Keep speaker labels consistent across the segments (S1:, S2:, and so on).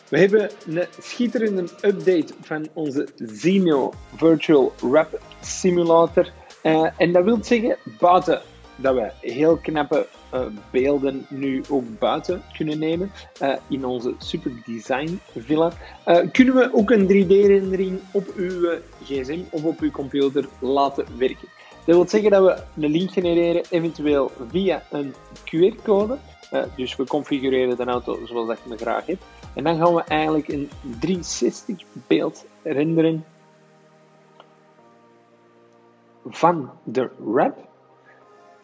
S1: We hebben een schitterende update van onze ZENO Virtual Carwrap Simulator. En dat wil zeggen, buiten dat we heel knappe beelden nu ook buiten kunnen nemen, in onze super design villa, kunnen we ook een 3D-rendering op uw gsm of op uw computer laten werken. Dat wil zeggen dat we een link genereren, eventueel via een QR-code. Dus we configureren de auto zoals dat je me graag hebt. En dan gaan we eigenlijk een 360 beeld renderen van de wrap.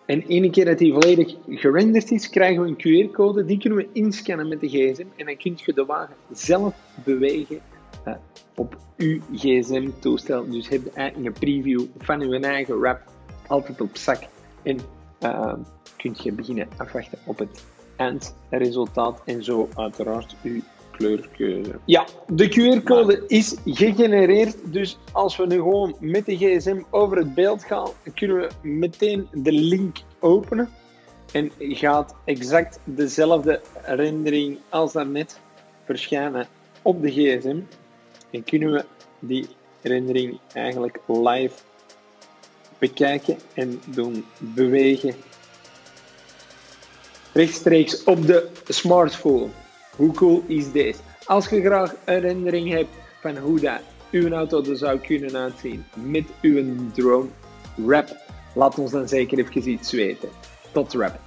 S1: En ene keer dat die volledig gerenderd is, krijgen we een QR-code. Die kunnen we inscannen met de gsm. En dan kun je de wagen zelf bewegen op uw gsm-toestel. Dus heb je eigenlijk een preview van uw eigen wrap altijd op zak. En kun je beginnen afwachten op het eindresultaat. En zo uiteraard uw kleurkeuze. Ja, de QR-code is gegenereerd. Dus als we nu gewoon met de gsm over het beeld gaan, kunnen we meteen de link openen. En gaat exact dezelfde rendering als daarnet verschijnen op de gsm. En kunnen we die rendering eigenlijk live bekijken en doen bewegen. Rechtstreeks op de smartphone. Hoe cool is deze? Als je graag een rendering hebt van hoe dat uw auto er zou kunnen uitzien met uw drone wrap, laat ons dan zeker even iets weten. Tot wrap.